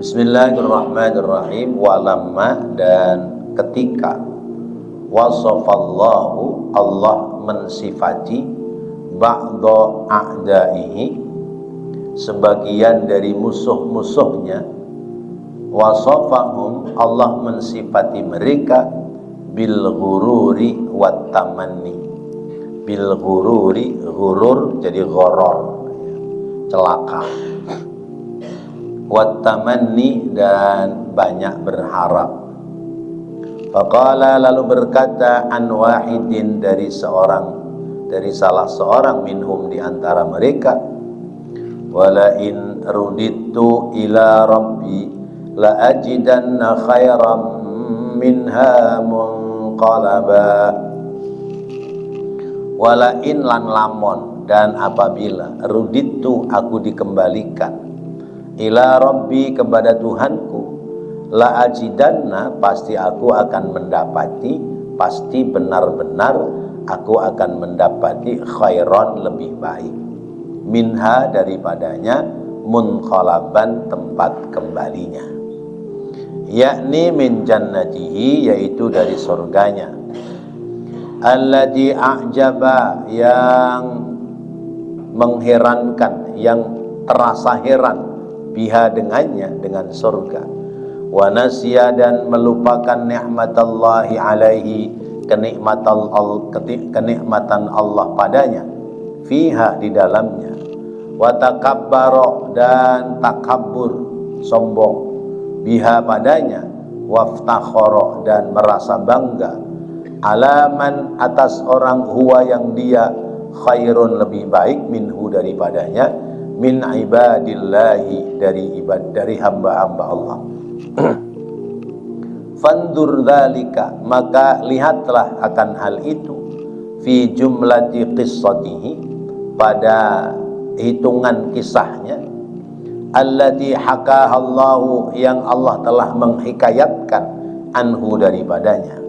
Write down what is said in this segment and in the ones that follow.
Bismillahirrahmanirrahim. Walamma, dan ketika, wasafallahu, Allah mensifati, ba'da a'daihi, sebagian dari musuh-musuhnya, wasafahum, Allah mensifati mereka, bil ghururi wat tamanni. Bil ghururi, ghurur jadi ghoror, celaka, wat tamanni, dan banyak berharap. Faqala, lalu berkata, an wahidin, dari salah seorang minhum, di antara mereka, wala in ruditu ila rabbi la ajidanna khairam minha munqalaba. Wala in, lan lamon, dan apabila, ruditu, aku dikembalikan, ila rabbi, kepada Tuhanku, la ajidanna, pasti aku akan mendapati, pasti benar-benar aku akan mendapati, khairon, lebih baik, minha, daripadanya, munqalaban, tempat kembalinya, yakni min jannatihi, yaitu dari surganya, allati a'jaba, yang mengherankan, yang terasa heran, biha, dengannya, dengan surga, wa nasya, dan melupakan nikmatallahi alaihi, kenikmatan Allah padanya, fiha, di dalamnya, wa takabbara, dan takabbur, sombong, biha, padanya, waftakhara, dan merasa bangga, alaman, atas orang, huwa, yang dia, khairun, lebih baik, minhu, daripadanya, min ibadillahi, dari hamba-hamba Allah. Fandur dzalika, maka lihatlah akan hal itu, fi jumlati qissatihi, pada hitungan kisahnya, allati hakahallahu, yang Allah telah menghikayatkan, anhu, daripadanya,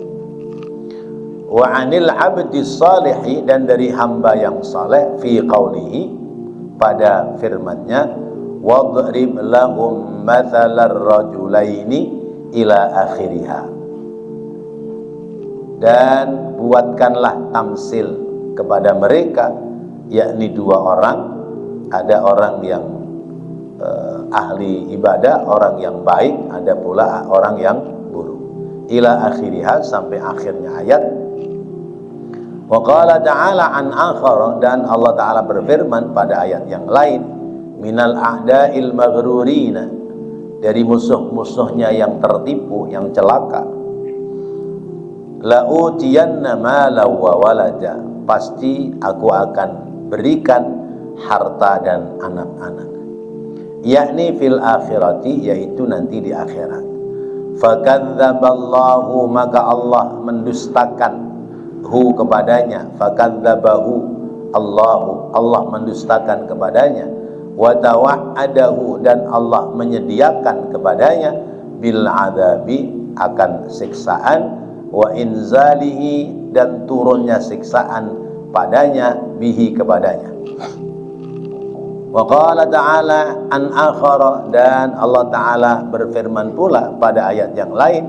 wa anil abdi salihi, dan dari hamba yang saleh, fi qaulihi, pada firman-Nya, wadrib lahum mathalar rajulaini ila akhiriha, dan buatkanlah tamsil kepada mereka, yakni dua orang, ada orang yang ahli ibadah, orang yang baik, ada pula orang yang buruk, ila akhiriha, sampai akhirnya ayat. Wa qala ta'ala an akhara, dan Allah Ta'ala berfirman pada ayat yang lain, minal a'da'il maghrurina, dari musuh-musuhnya yang tertipu, yang celaka, la utiyanna mala wa walada, pasti aku akan berikan harta dan anak-anak, yakni fil akhirati, yaitu nanti di akhirat. Fakadzaballahu, maka Allah mendustakan, hu, kepadanya, fakadzabahu Allahu, Allah mendustakan kepadanya, wa tawa'adahu, dan Allah menyediakan kepadanya, bil adabi, akan siksaan, wa inzalihi, dan turunnya siksaan padanya, bihi, kepadanya. Wa qala ta'ala an akhara, dan Allah Ta'ala berfirman pula pada ayat yang lain,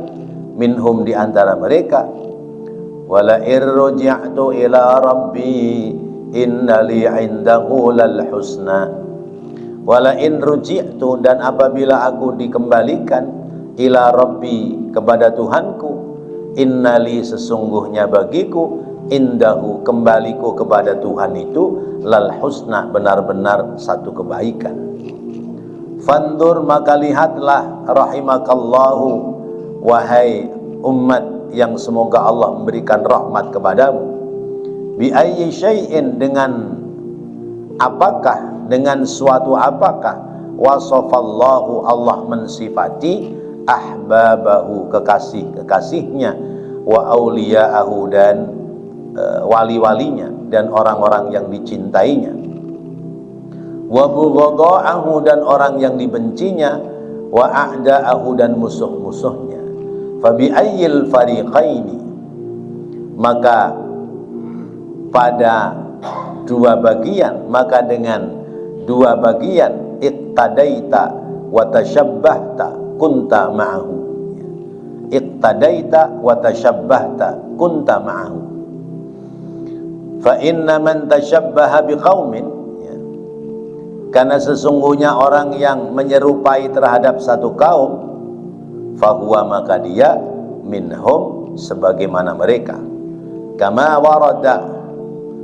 minhum, di antara mereka, wala irji'tu ila rabbi innali 'indahu lal husna. Wala in ruji'tu, dan apabila aku dikembalikan, ila rabbi, kepada Tuhanku, innali, sesungguhnya bagiku, indahu, kembaliku kepada Tuhan itu, lal husna, benar-benar satu kebaikan. Fandur, maka lihatlah, rahimakallahu, wahai umat yang semoga Allah memberikan rahmat kepadamu, bi ayyi syai'in, dengan apakah, dengan suatu apakah, wasafallahu, Allah mensifati, ahbabahu, kekasih-kekasihnya, wa auliya'ahu, dan wali-walinya, dan orang-orang yang dicintainya, wa bughadha'ahu, dan orang yang dibencinya, wa a'da'ahu, dan musuh-musuhnya. Fabi ayyil fariqaini, maka pada dua bagian, maka dengan dua bagian, iqtadaita wa tashabbahta, kunta ma'ahu. Iqtadaita wa tashabbahta kunta ma'ahu. Fa inna man tashabbaha biqaumin, karena sesungguhnya orang yang menyerupai terhadap satu kaum, fahuwa, maka dia minhum, sebagaimana mereka. Kama warada,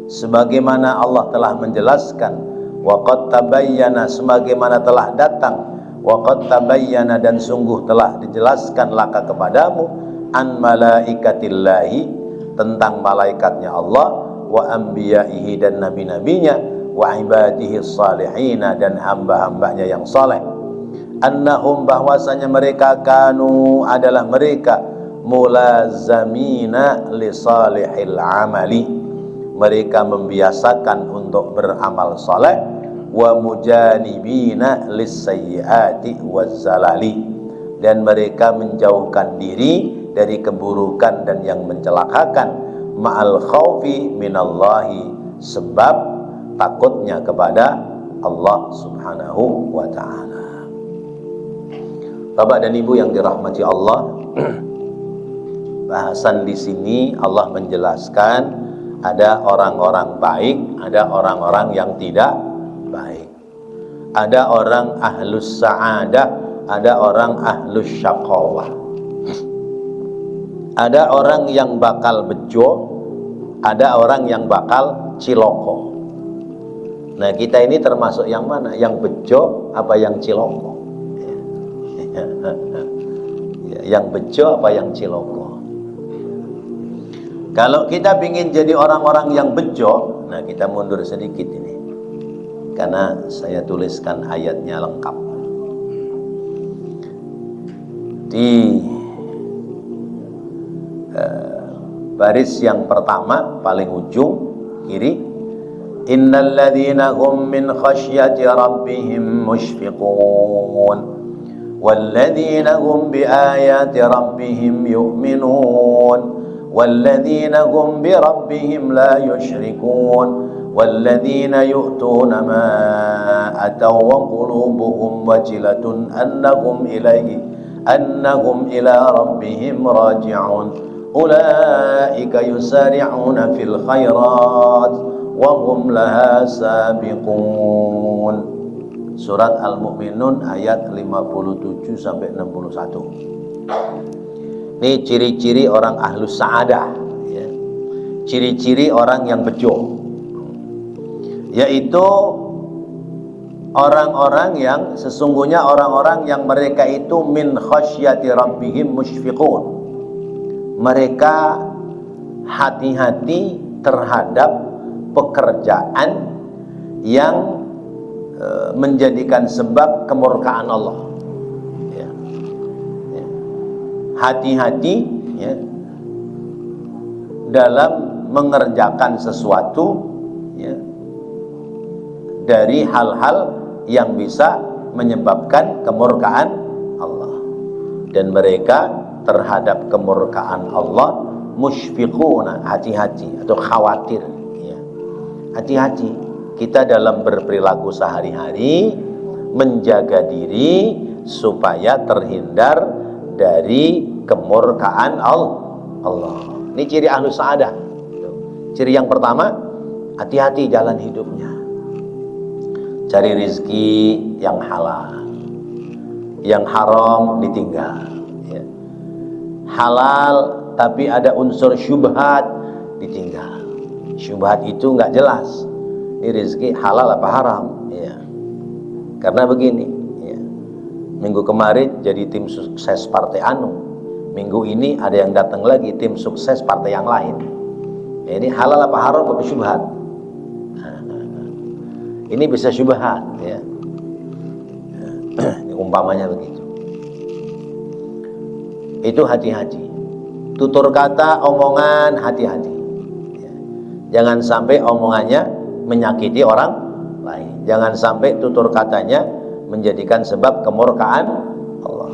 sebagaimana Allah telah menjelaskan. Wa qad tabayyana, sebagaimana telah datang. Wa qad tabayyana, dan sungguh telah dijelaskan laka kepadamu, an malaikatillahi, tentang malaikatnya Allah, wa anbiya'ihi, dan nabi-nabinya, wa ibadihi salihina, dan hamba-hambanya yang saleh. Annahum, bahwasanya mereka, kanu, adalah mereka, mulazamina li salihil amali, mereka membiasakan untuk beramal saleh, wa mujanibina lis sayyiati waz zalali, dan mereka menjauhkan diri dari keburukan dan yang mencelakakan, ma'al khaufi minallahi, sebab takutnya kepada Allah subhanahu wa ta'ala. Bapak dan Ibu yang dirahmati Allah, bahasan di sini Allah menjelaskan ada orang-orang baik, ada orang-orang yang tidak baik. Ada orang ahlus sa'adah, ada orang ahlus syaqawah. Ada orang yang bakal bejo, ada orang yang bakal ciloko. Nah, kita ini termasuk yang mana? Yang bejo apa yang ciloko? Yang bejo apa yang ciloko? Kalau kita ingin jadi orang-orang yang bejo, nah kita mundur sedikit ini, karena saya tuliskan ayatnya lengkap di baris yang pertama paling ujung kiri. Innal ladzina hum min khasyati rabbihim mushfiqun wal ladzina hum bi ayati rabbihim yu'minun wal ladzina hum bi rabbihim la yusyrikun wal ladzina yu'tuna ma ataw wa qulubuhum wajilatun annahum ila rabbihim raji'un ulaika yusari'una fil khairat wa hum laha sabiqun. Surat Al-Mu'minun ayat 57 sampai 61. Ini ciri-ciri orang ahlus sa'adah, ya. Ciri-ciri orang yang bejo, yaitu orang-orang yang sesungguhnya orang-orang yang mereka itu min khasyati rabbihim musyfiqun. Mereka hati-hati terhadap pekerjaan yang menjadikan sebab kemurkaan Allah. Hati-hati, ya, dalam mengerjakan sesuatu, ya, dari hal-hal yang bisa menyebabkan kemurkaan Allah. Dan mereka terhadap kemurkaan Allah musyfiquna, hati-hati atau khawatir, ya. Hati-hati kita dalam berperilaku sehari-hari, menjaga diri supaya terhindar dari kemurkaan Allah. Ini ciri ahlus sa'adah. Ciri yang pertama, hati-hati jalan hidupnya. Cari rizki yang halal, yang haram ditinggal, ya. Halal tapi ada unsur syubhat ditinggal. Syubhat itu nggak jelas, ini rizki halal apa haram, ya. Karena begini, ya. Minggu kemarin jadi tim sukses partai anu, minggu ini ada yang datang lagi tim sukses partai yang lain, ya. Ini halal apa haram apa syubhat? Ini bisa syubhat, ya. Umpamanya begitu. Itu hati-hati. Tutur kata, omongan, hati-hati, ya. Jangan sampai omongannya menyakiti orang lain. Jangan sampai tutur katanya menjadikan sebab kemurkaan Allah.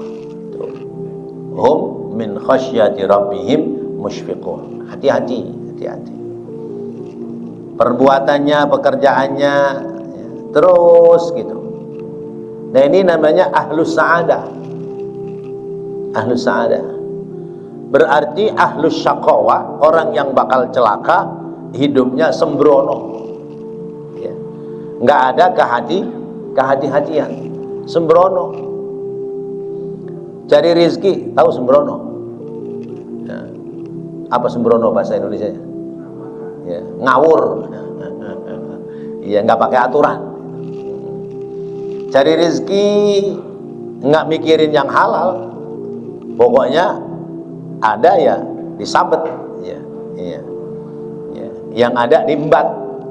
Hum min khasyati rabbihim musyfiqun. Hati-hati, hati-hati. Perbuatannya, pekerjaannya, terus gitu. Nah, ini namanya ahlus sa'adah. ahlus sa'adah. Berarti ahlus syaqawah, orang yang bakal celaka, hidupnya sembrono, ya. Nggak ada kehati-hatian, sembrono. Cari rezeki tahu sembrono, ya. Apa sembrono bahasa Indonesia? Ya, ngawur, ya, nggak pakai aturan. Cari rezeki nggak mikirin yang halal, pokoknya ada ya disabet, ya, ya, ya. Yang ada diembat,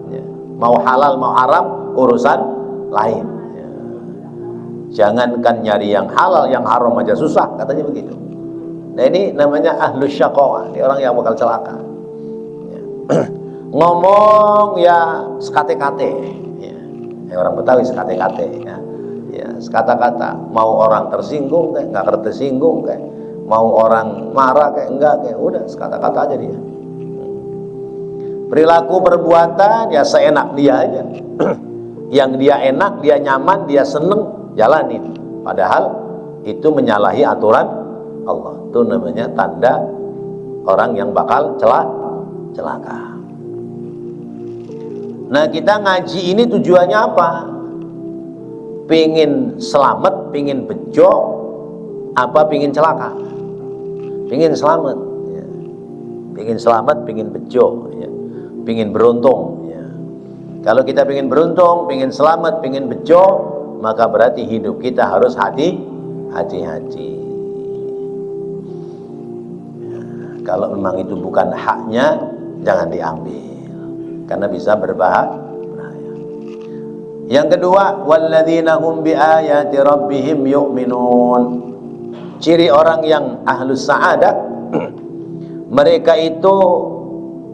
ya. Mau halal mau haram urusan lain, ya. Jangankan nyari yang halal, yang haram aja susah, katanya begitu. Nah ini namanya ahlus syaqawah, ini orang yang bakal celaka, ya. Ngomong ya sekate-kate, ya. Orang Betawi sekate-kate, ya. Ya, sekata-kata, mau orang tersinggung kayak nggak tersinggung kayak, mau orang marah kayak enggak, kayak udah sekata-kata aja dia. Perilaku perbuatan ya seenak dia aja. Yang dia enak, dia nyaman, dia seneng, jalanin. Padahal itu menyalahi aturan Allah. Itu namanya tanda orang yang bakal celaka. Nah kita ngaji ini tujuannya apa? Pingin selamat, pingin bejo, apa pingin celaka? Pingin selamat, ya. Pingin selamat, pingin bejo, ya. Pingin beruntung, ya. Kalau kita pingin beruntung, pingin selamat, pingin bejo, maka berarti hidup kita harus hati-hati, ya. Kalau memang itu bukan haknya, jangan diambil, karena bisa berbahaya. Yang kedua, walladzina hum biayati rabbihim yu'minun. Ciri orang yang ahlus sa'adah, mereka itu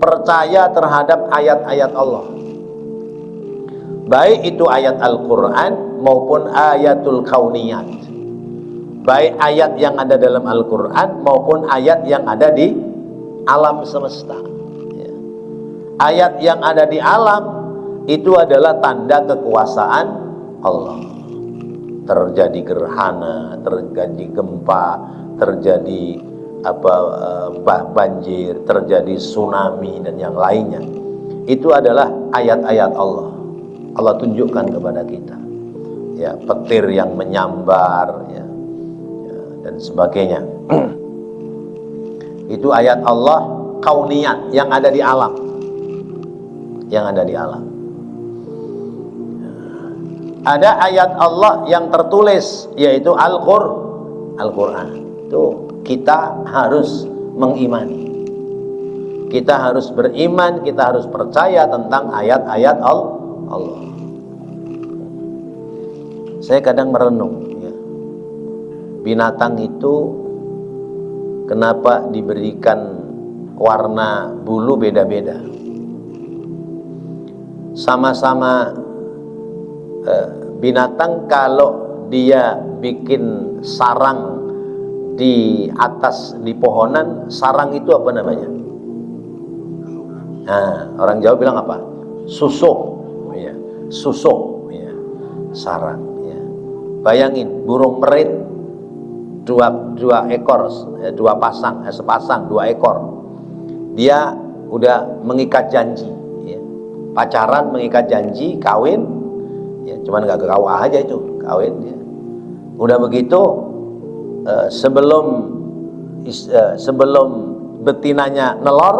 percaya terhadap ayat-ayat Allah, baik itu ayat Al-Quran maupun ayatul kauniyat, baik ayat yang ada dalam Al-Quran maupun ayat yang ada di alam semesta, ya. Ayat yang ada di alam itu adalah tanda kekuasaan Allah. Terjadi gerhana, terjadi gempa, terjadi banjir, terjadi tsunami dan yang lainnya. Itu adalah ayat-ayat Allah. Allah tunjukkan kepada kita, ya, petir yang menyambar, ya, dan sebagainya. Itu ayat Allah kauniyat yang ada di alam, yang ada di alam. Ada ayat Allah yang tertulis, yaitu Al-Quran. Itu kita harus mengimani, kita harus beriman, kita harus percaya tentang ayat-ayat Allah. Saya kadang merenung, ya, binatang itu kenapa diberikan warna bulu beda-beda? Sama-sama binatang, kalau dia bikin sarang di atas di pohonan, sarang itu apa namanya? Nah, orang Jawa bilang apa? Susuh, ya. Susuh, ya. Sarang, ya. Bayangin burung merit dua ekor, dua pasang, sepasang dua ekor. Dia udah mengikat janji, ya. Pacaran, mengikat janji, kawin. Ya, cuman nggak ke kawah aja itu kawin, ya. Udah begitu sebelum betinanya nelor,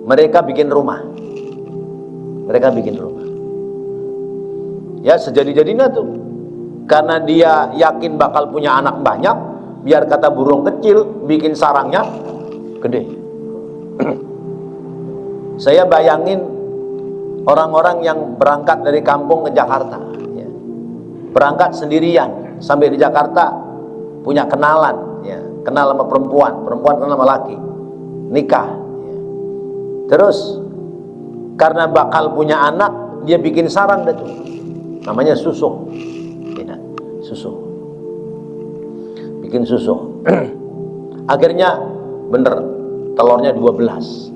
mereka bikin rumah. Ya sejadi-jadinya tuh, karena dia yakin bakal punya anak banyak, biar kata burung kecil bikin sarangnya gede. Saya bayangin orang-orang yang berangkat dari kampung ke Jakarta, ya. Berangkat sendirian sampai di Jakarta, punya kenalan, ya. Kenal sama perempuan kenal sama laki, nikah, ya. Terus karena bakal punya anak, dia bikin sarang dah tuh, namanya susuh, ya. Susuh, bikin susuh. Akhirnya bener, telurnya 12.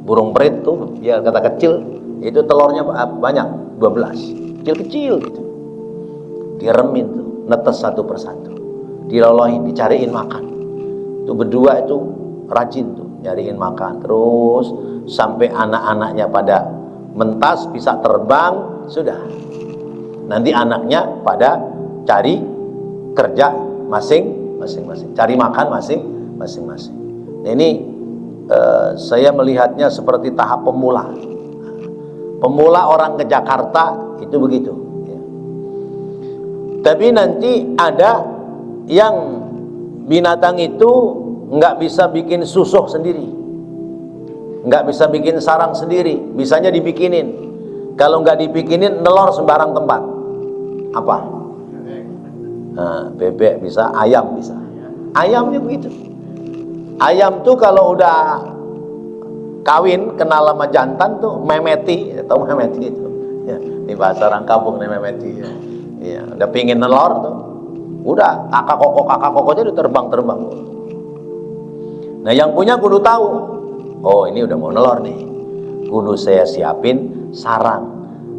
Burung perit tuh, ya kata kecil, itu telurnya banyak, 12, kecil-kecil gitu. Diremin tuh, netes satu persatu. dilolohin, dicariin makan. Itu berdua itu rajin tuh nyariin makan terus sampai anak-anaknya pada mentas bisa terbang, sudah. Nanti anaknya pada cari kerja masing-masing, cari makan masing-masing. Nah, ini saya melihatnya seperti tahap pemula orang ke Jakarta itu begitu ya. Tapi nanti ada yang binatang itu nggak bisa bikin susuh sendiri, nggak bisa bikin sarang sendiri, bisanya dibikinin. Kalau nggak dibikinin nelor sembarang tempat. Apa? Nah, bebek bisa, ayam bisa. Ayamnya begitu. Ayam tuh kalau udah kawin kenal sama jantan tuh memeti, tahu memeti itu? Ya, ini bahasa orang kampung nih memeti. Ya. Ya, udah pingin nelor tuh, udah kakak kokoknya udah terbang. Nah yang punya kudu tahu, oh ini udah mau nelor nih, kudu saya siapin sarang,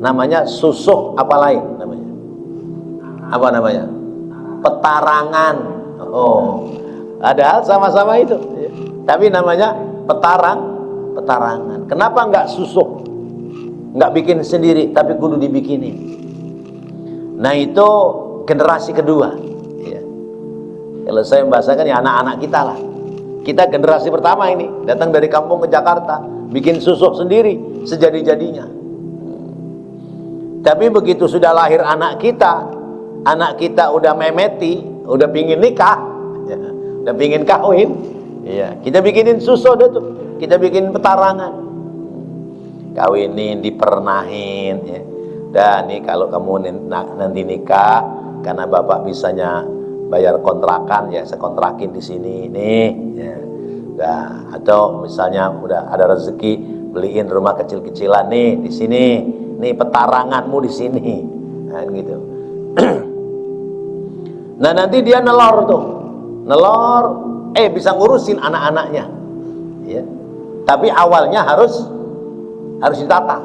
namanya susuk apa lain namanya? Apa namanya? Petarangan. Oh, padahal sama-sama itu, tapi namanya petarangan. Kenapa nggak susuk? Nggak bikin sendiri, tapi kudu dibikinin. Nah itu generasi kedua. Ya. Kalau saya membahasakan ya anak-anak kita lah. Kita generasi pertama ini datang dari kampung ke Jakarta, bikin susuk sendiri sejadi-jadinya. Tapi begitu sudah lahir anak kita udah memeti, udah pingin nikah, ya, udah pingin kawin, ya, kita bikinin susuk deh tuh, kita bikin petarangan, kawinin, dipernahin, ya. Dan nih kalau kamu nanti nikah, karena bapak bisanya bayar kontrakan, ya saya kontrakin di sini nih, ya. Nah, atau misalnya udah ada rezeki beliin rumah kecil-kecilan nih di sini, nih petaranganmu di sini, nah, gitu. Nah nanti dia nelor bisa ngurusin anak-anaknya, ya. Tapi awalnya harus ditata,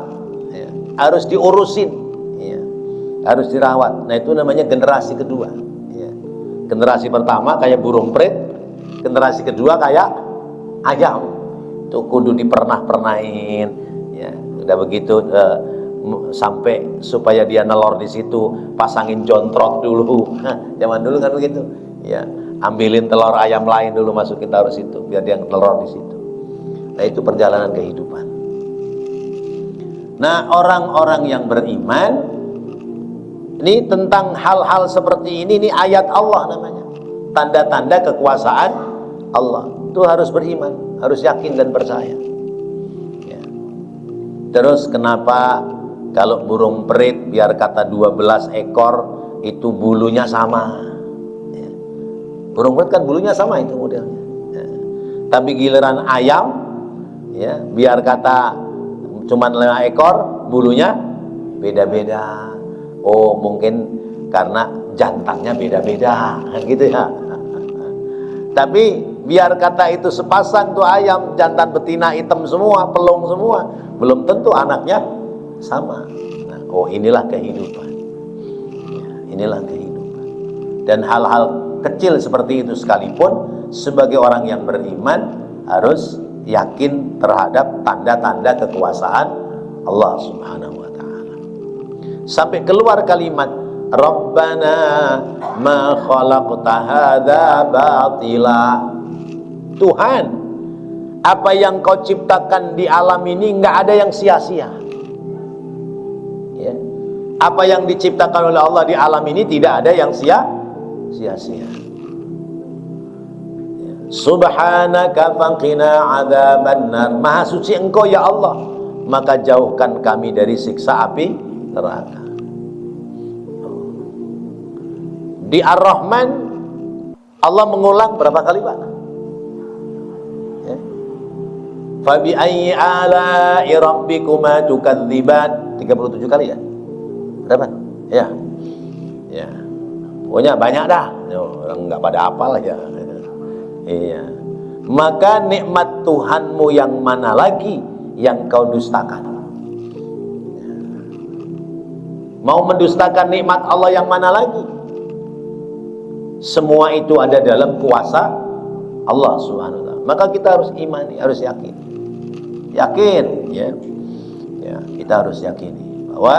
ya. Harus diurusin, ya. Harus dirawat. Nah itu namanya generasi kedua, ya. Generasi pertama kayak burung prit, generasi kedua kayak ayam, itu kudu dipernahin, ya. Udah begitu sampai supaya dia nelor di situ, pasangin jontrot dulu. Zaman dulu kan begitu, ya. Ambilin telur ayam lain dulu, masukin taruh situ biar dia nelor di situ. Nah itu perjalanan kehidupan. Nah orang-orang yang beriman ini tentang hal-hal seperti ini ayat Allah namanya, tanda-tanda kekuasaan Allah. Itu harus beriman, harus yakin dan percaya, ya. Terus kenapa kalau burung perit biar kata 12 ekor itu bulunya sama, ya. Burung perit kan bulunya sama itu modelnya, ya. Tapi giliran ayam, ya, biar kata cuman 5 ekor bulunya beda-beda. Oh mungkin karena jantannya beda-beda gitu ya. Tapi biar kata itu sepasang tuh ayam, jantan betina hitam semua, pelung semua, belum tentu anaknya sama. Nah, oh inilah kehidupan, ya, inilah kehidupan. Dan hal-hal kecil seperti itu sekalipun sebagai orang yang beriman harus yakin terhadap tanda-tanda kekuasaan Allah Subhanahu wa ta'ala. Sampai keluar kalimat Rabbana ma khalaqta hadza batila. Tuhan, apa yang kau ciptakan di alam ini nggak ada yang sia-sia, ya. Apa yang diciptakan oleh Allah di alam ini tidak ada yang sia-sia. Subhanaka faqina adzabannar. Maha suci Engkau ya Allah, maka jauhkan kami dari siksa api neraka. Di Ar-Rahman Allah mengulang berapa kali, Pak? Ya. Fa bi ayyi ala'i rabbikuma tukadziban, 37 kali ya? Berapa? Ya. Ya. Pokoknya banyak dah. Orang enggak pada hafal ya. Iya. Maka nikmat Tuhanmu yang mana lagi yang kau dustakan? Mau mendustakan nikmat Allah yang mana lagi? semua itu ada dalam kuasa Allah Subhanahu wa taala. Maka kita harus imani, harus yakin. Yakin, ya. Ya, kita harus yakini bahwa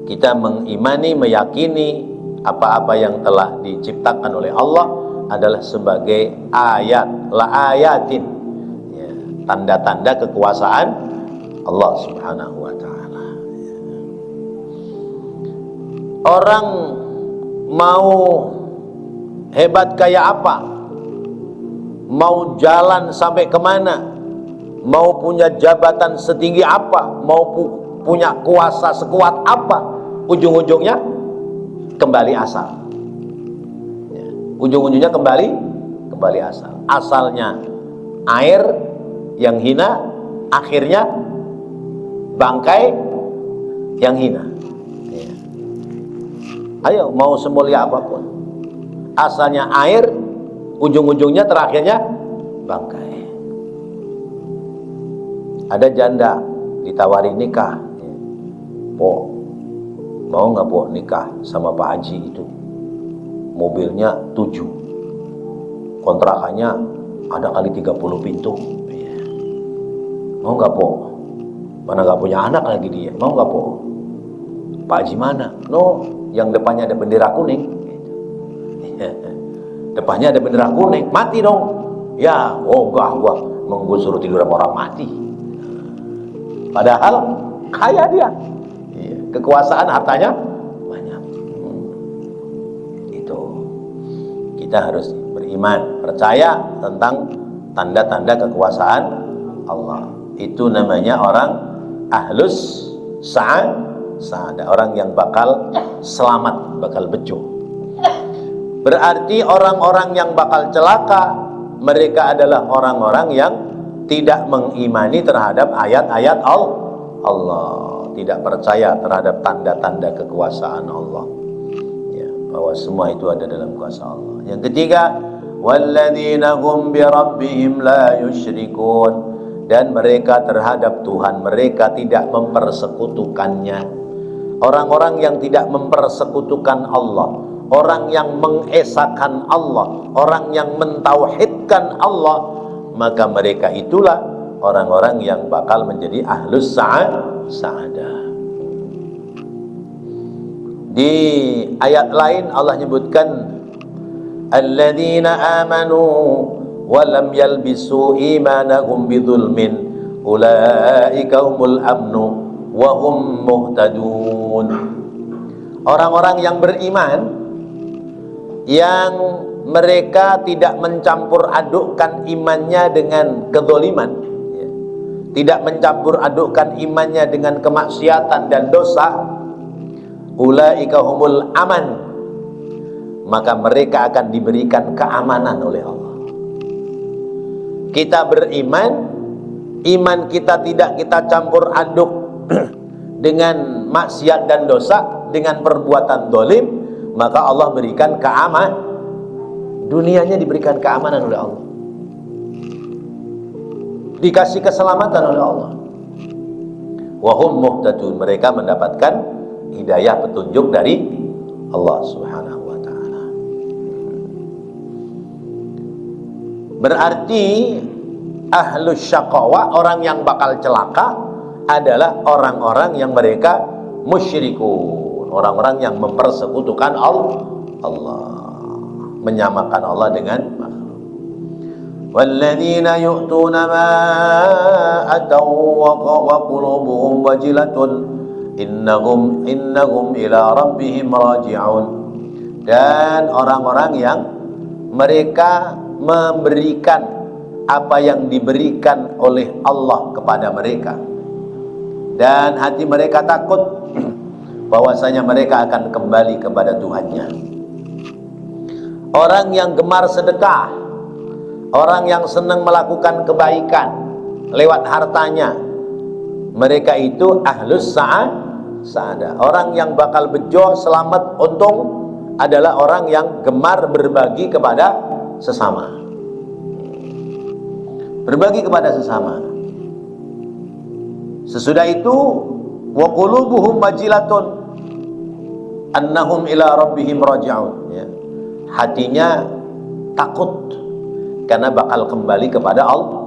kita mengimani, meyakini apa-apa yang telah diciptakan oleh Allah adalah sebagai ayat, la ayatin, ya, tanda-tanda kekuasaan Allah Subhanahu wa taala. Ya. Orang mau hebat kayak apa, mau jalan sampai kemana, mau punya jabatan setinggi apa, mau punya kuasa sekuat apa, ujung-ujungnya kembali asal. Ya. Ujung-ujungnya kembali asal. Asalnya air yang hina, akhirnya bangkai yang hina. Ya. Ayo, mau semulia apapun, asalnya air, ujung-ujungnya terakhirnya bangkai. Ada janda ditawari nikah, po, mau nggak po nikah sama Pak Haji itu? Mobilnya 7, kontrakannya ada kali 30 pintu. Mau nggak po? Mana nggak punya anak lagi dia, mau nggak po? Pak Haji mana? No, yang depannya ada bendera kuning. Depannya ada bendera kuning, mati dong. Ya, oh enggak, gua suruh tidur sama orang mati. Padahal kaya dia, kekuasaan, hartanya banyak. Itu kita harus beriman, percaya tentang tanda-tanda kekuasaan Allah. Itu namanya orang ahlus sa'adah, orang yang bakal selamat, bakal bejo. Berarti orang-orang yang bakal celaka, mereka adalah orang-orang yang tidak mengimani terhadap ayat-ayat Allah, tidak percaya terhadap tanda-tanda kekuasaan Allah, ya, bahwa semua itu ada dalam kuasa Allah. Yang ketiga, walladzina hum bi rabbihim la yusyrikun, dan mereka terhadap Tuhan mereka tidak mempersekutukannya. Orang-orang yang tidak mempersekutukan Allah, orang yang mengesahkan Allah, orang yang mentauhidkan Allah, maka mereka itulah orang-orang yang bakal menjadi ahlus sa'adah. Di ayat lain Allah menyebutkan alladzina amanu wa lam yalbisu imanahum bidzulmin ulaika humul amnu wa hum muhtadun. Orang-orang yang beriman yang mereka tidak mencampur adukkan imannya dengan kezaliman, ya, tidak mencampur adukkan imannya dengan kemaksiatan dan dosa, ulaika humul aman, maka mereka akan diberikan keamanan oleh Allah. Kita beriman, iman kita tidak kita campur aduk dengan maksiat dan dosa, dengan perbuatan zalim, maka Allah berikan keamanan. Dunianya diberikan keamanan oleh Allah, dikasih keselamatan oleh Allah. Wahum muhtadun, mereka mendapatkan hidayah, petunjuk dari Allah Subhanahu wa taala. Berarti ahlus syaqawa, orang yang bakal celaka adalah orang-orang yang mereka musyrikun, orang-orang yang mempersekutukan Allah, menyamakan Allah dengan makhluk. Walladzina yu'tuna ma ataw wa qulubuhum wajilatun innahum ila rabbihim raji'un. Dan orang-orang yang mereka memberikan apa yang diberikan oleh Allah kepada mereka, dan hati mereka takut bahwasanya mereka akan kembali kepada Tuhannya. Orang yang gemar sedekah, orang yang senang melakukan kebaikan lewat hartanya, mereka itu ahlus sa'adah. Orang yang bakal bejo, selamat, untung adalah orang yang gemar berbagi kepada sesama. Berbagi kepada sesama. Sesudah itu wa qulubuhum wajilatun annahum ila rabbihim raji'un, ya. hatinya takut karena bakal kembali kepada Allah.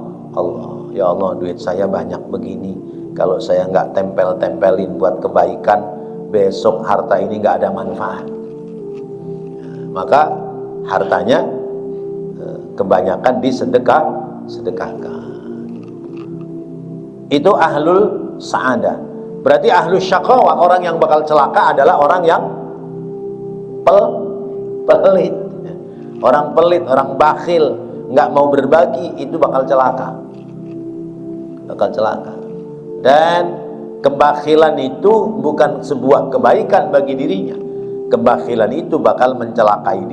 Ya Allah, duit saya banyak begini, kalau saya nggak tempel-tempelin buat kebaikan, besok harta ini nggak ada manfaat. Maka hartanya kebanyakan disedekahkan. Itu ahlul sa'adah. Berarti ahlus syaqawah, orang yang bakal celaka adalah orang yang pelit. Orang pelit, orang bakhil, nggak mau berbagi, itu bakal celaka. Dan kebakhilan itu bukan sebuah kebaikan bagi dirinya. Kebakhilan itu bakal mencelakai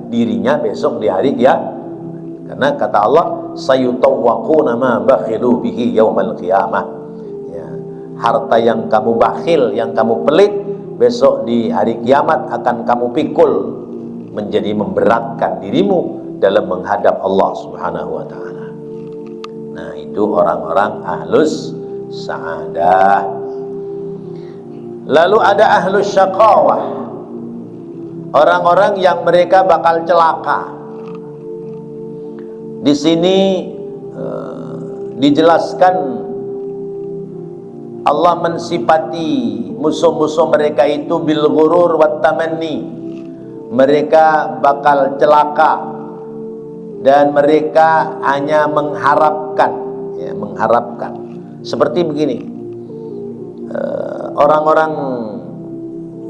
dirinya besok di hari dia. Karena kata Allah, sayutawwaquna ma bakhilu bihi yaumal qiyamah. Ya, harta yang kamu bakhil, yang kamu pelit, besok di hari kiamat akan kamu pikul, menjadi memberatkan dirimu dalam menghadap Allah Subhanahu wa taala. Nah, itu orang-orang ahlus sa'adah. Lalu ada ahlus syaqawah, orang-orang yang mereka bakal celaka. Di sini dijelaskan Allah mensifati musuh-musuh mereka itu bil ghurur wat tamanni. Mereka bakal celaka dan mereka hanya mengharapkan, ya, mengharapkan. Seperti begini, orang-orang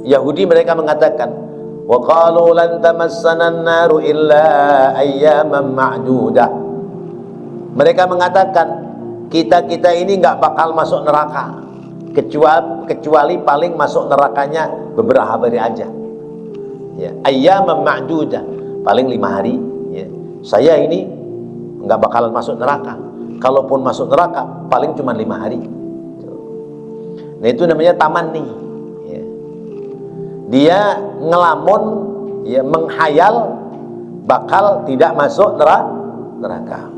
Yahudi mereka mengatakan, wa qalu lan tamassana an-naru illa ayyaman ma'dudah. Mereka mengatakan kita ini nggak bakal masuk neraka kecuali paling masuk nerakanya beberapa hari aja. Ya, ayyaman ma'dudah, paling 5 hari. Ya. Saya ini nggak bakalan masuk neraka. Kalaupun masuk neraka paling cuma 5 hari. Nah, itu namanya tamanni. Ya. Dia ngelamun, ya, menghayal bakal tidak masuk neraka.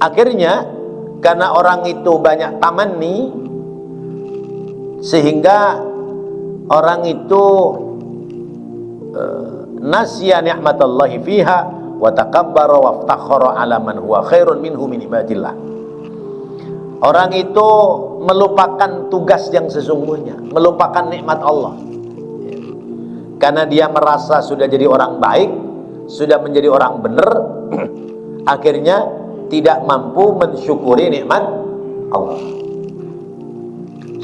Akhirnya karena orang itu banyak tamanni, sehingga orang itu nasya ni'matallahi fiha wa takabbara wa aftakhara ala man huwa khairun minhu min ibadillah. Orang itu melupakan tugas yang sesungguhnya, melupakan nikmat Allah. Karena dia merasa sudah jadi orang baik, sudah menjadi orang benar, akhirnya tidak mampu mensyukuri nikmat Allah.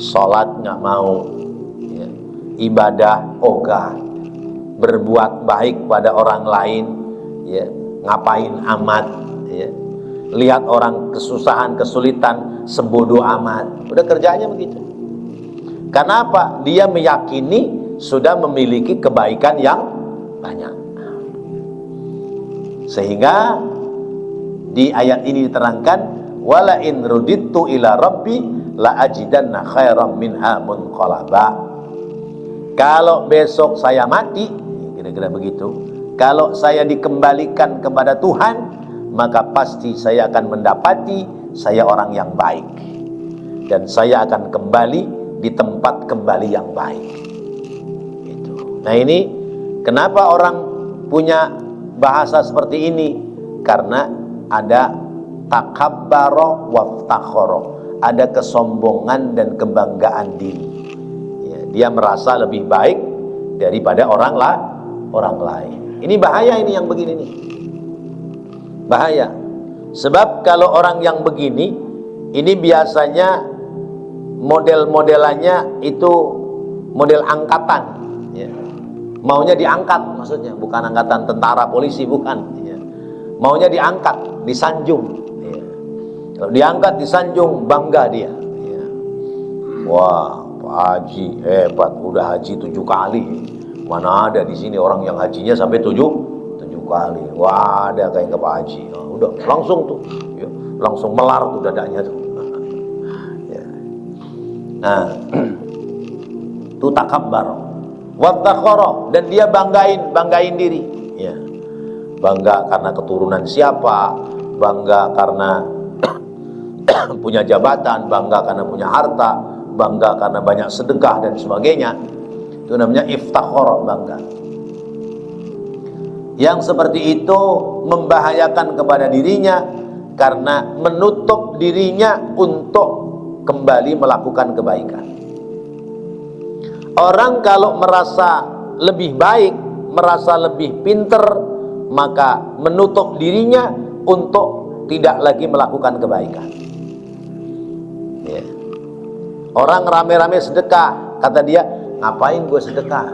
Salat nggak mau, ya, ibadah ogah, berbuat baik pada orang lain, ya, ngapain amat, ya. Lihat orang kesusahan, kesulitan, sebodoh amat. Udah kerjanya begitu. Karena apa? Dia meyakini sudah memiliki kebaikan yang banyak. Sehingga di ayat ini diterangkan, wala in rudittu ila rabbi la ajidanna khairam minha munqalaba. Kalau besok saya mati, kira-kira begitu, kalau saya dikembalikan kepada Tuhan, maka pasti saya akan mendapati saya orang yang baik, dan saya akan kembali di tempat kembali yang baik. Itu. Nah, ini kenapa orang punya bahasa seperti ini? Karena ada takabbara waftakhara, ada kesombongan dan kebanggaan diri. Ya, dia merasa lebih baik daripada orang lain. Ini bahaya, ini yang begini nih. Bahaya. Sebab kalau orang yang begini, ini biasanya model-modelannya itu model angkatan, ya. Maunya diangkat, maksudnya bukan angkatan tentara polisi, bukan, ya. Maunya diangkat, disanjung, ya. Kalau diangkat, disanjung, bangga dia, ya. Wah, Pak Haji hebat, udah haji 7 kali. Mana ada di sini orang yang hajinya sampai 7 kali. Wah, ada kayak ke Pak Haji. Oh, udah langsung tuh, ya, langsung melar tuh dadanya tuh. Ya. Nah, itu takabbar, waftakhara, dan dia banggain diri. Ya. Bangga karena keturunan siapa, bangga karena punya jabatan, bangga karena punya harta, bangga karena banyak sedekah dan sebagainya. Itu namanya iftakhara, bangga. Yang seperti itu membahayakan kepada dirinya karena menutup dirinya untuk kembali melakukan kebaikan. Orang kalau merasa lebih baik, merasa lebih pinter, maka menutup dirinya untuk tidak lagi melakukan kebaikan. Ya. Orang rame-rame sedekah, kata dia, ngapain gue sedekah?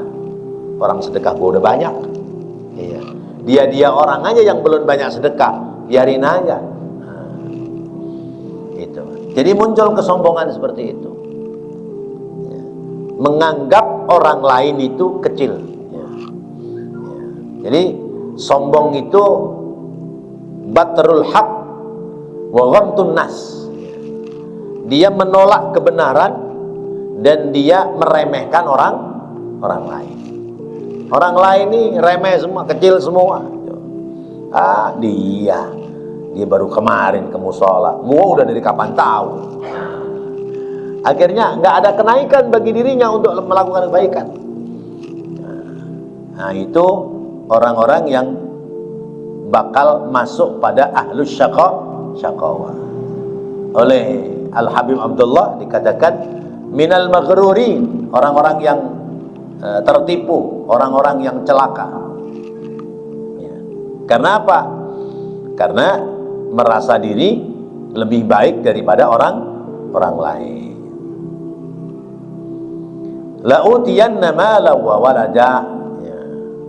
Orang sedekah gue udah banyak. Ya. Dia orang aja yang belum banyak sedekah, biarin aja. Itu. Jadi muncul kesombongan seperti itu. Ya. Menganggap orang lain itu kecil. Ya. Ya. Jadi sombong itu batrul haq wa ghamtun nas. Dia menolak kebenaran dan dia meremehkan orang lain. Orang lain ini remeh semua, kecil semua. Dia baru kemarin ke musola, gua udah dari kapan tahu. Akhirnya nggak ada kenaikan bagi dirinya untuk melakukan kebaikan. Nah, itu orang-orang yang bakal masuk pada ahlus syaqawah. Oleh Al-Habib Abdullah dikatakan minal maghrurin, orang-orang yang tertipu, orang-orang yang celaka. Ya. Karena apa? Karena merasa diri lebih baik daripada orang lain. La'utiyanna mala wa walada. Ya.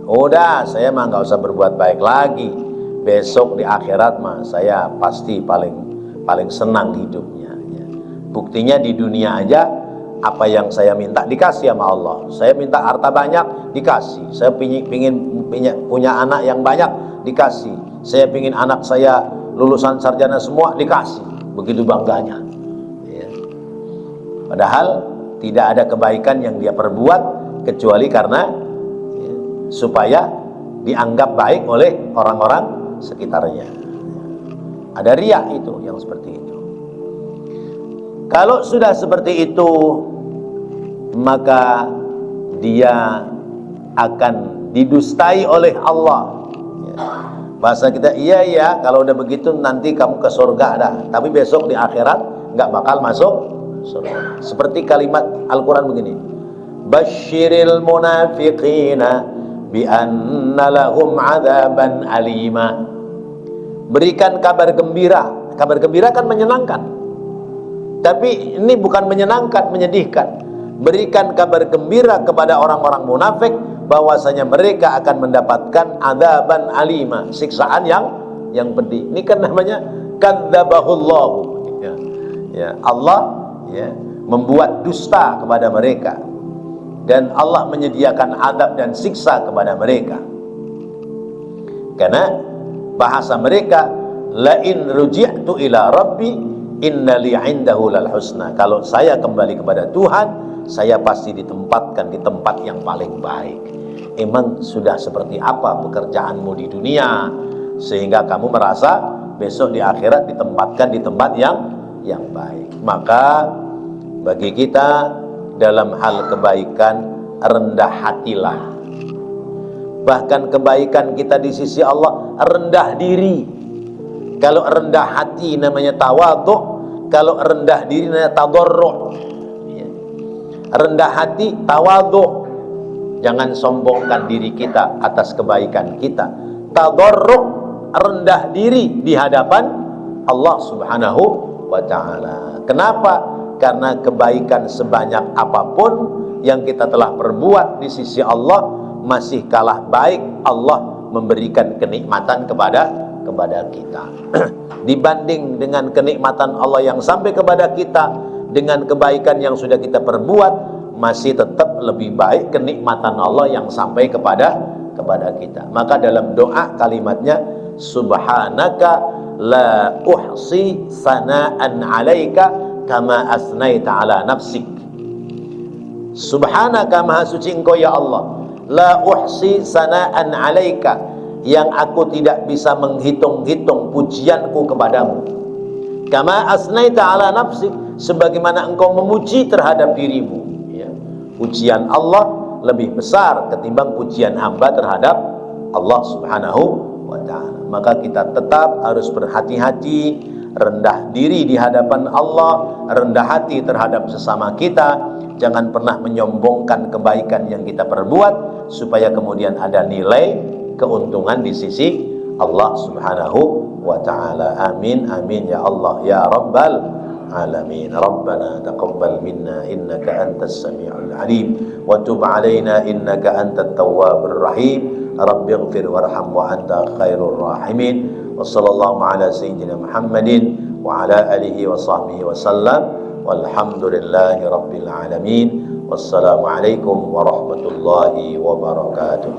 Udah, saya mah nggak usah berbuat baik lagi. Besok di akhirat mah saya pasti paling senang hidupnya. Ya. Buktinya di dunia aja, apa yang saya minta dikasih sama Allah. Saya minta harta banyak, dikasih. Saya pingin punya anak yang banyak, dikasih. Saya pingin anak saya lulusan sarjana semua, dikasih. Begitu bangganya. Ya. Padahal tidak ada kebaikan yang dia perbuat kecuali karena ya, supaya dianggap baik oleh orang-orang sekitarnya. Ada riya itu yang seperti itu. Kalau sudah seperti itu, maka dia akan didustai oleh Allah. Ya. Bahasa kita, iya, kalau udah begitu nanti kamu ke surga dah. Tapi besok di akhirat nggak bakal masuk surga. Seperti kalimat Al-Quran begini, Basyiril munafiqina bi anna lahum adzaban alima. Berikan kabar gembira. Kabar gembira kan menyenangkan. Tapi ini bukan menyenangkan, menyedihkan. Berikan kabar gembira kepada orang-orang munafik bahwasanya mereka akan mendapatkan adzaban alima, siksaan yang pedih. Ini kan namanya kadzdzabahullah. Ya, Allah ya, membuat dusta kepada mereka dan Allah menyediakan azab dan siksa kepada mereka. Karena bahasa mereka, la in ruji'tu ila rabbi inna li 'indahu lal husna. Kalau saya kembali kepada Tuhan, saya pasti ditempatkan di tempat yang paling baik. Emang sudah seperti apa pekerjaanmu di dunia sehingga kamu merasa besok di akhirat ditempatkan di tempat yang baik? Maka bagi kita dalam hal kebaikan, rendah hatilah. Bahkan kebaikan kita di sisi Allah, rendah diri. Kalau rendah hati namanya tawadhu, kalau rendah diri namanya tadarru'. Ya. Rendah hati, tawadhu. Jangan sombongkan diri kita atas kebaikan kita. Tadarru', rendah diri di hadapan Allah Subhanahu wa ta'ala. Kenapa? Karena kebaikan sebanyak apapun yang kita telah perbuat di sisi Allah masih kalah baik Allah memberikan kenikmatan kepada kita. Dibanding dengan kenikmatan Allah yang sampai kepada kita dengan kebaikan yang sudah kita perbuat, masih tetap lebih baik kenikmatan Allah yang sampai kepada kita. Maka dalam doa kalimatnya, subhanaka la uhsi sana'an 'alaika kama asnaita 'ala nafsik. Subhanaka, maha suci engkau ya Allah, la uhsi sana'an 'alaika, yang aku tidak bisa menghitung-hitung pujianku kepadamu. Kama asnaita 'ala nafsik, sebagaimana engkau memuji terhadap dirimu. Ya. Pujian Allah lebih besar ketimbang pujian hamba Allah Subhanahu wa ta'ala. Maka kita tetap harus berhati-hati, rendah diri di hadapan Allah, rendah hati terhadap sesama kita. Jangan pernah menyombongkan kebaikan yang kita perbuat, supaya kemudian ada nilai keuntungan di sisi Allah Subhanahu wa ta'ala. Amin amin ya Allah ya Rabbal alamin. Rabbana taqabbal minna innaka antas sami'ul alim wa tub alaina innaka antat tawwabur rahim. Rabbighfir warham wa anta khairur rahimin. Wa sallallahu ala sayyidina Muhammadin wa ala alihi wa sahbihi wa sallam. Walhamdulillahi rabbil alamin. Wassalamu alaikum warahmatullahi wabarakatuh.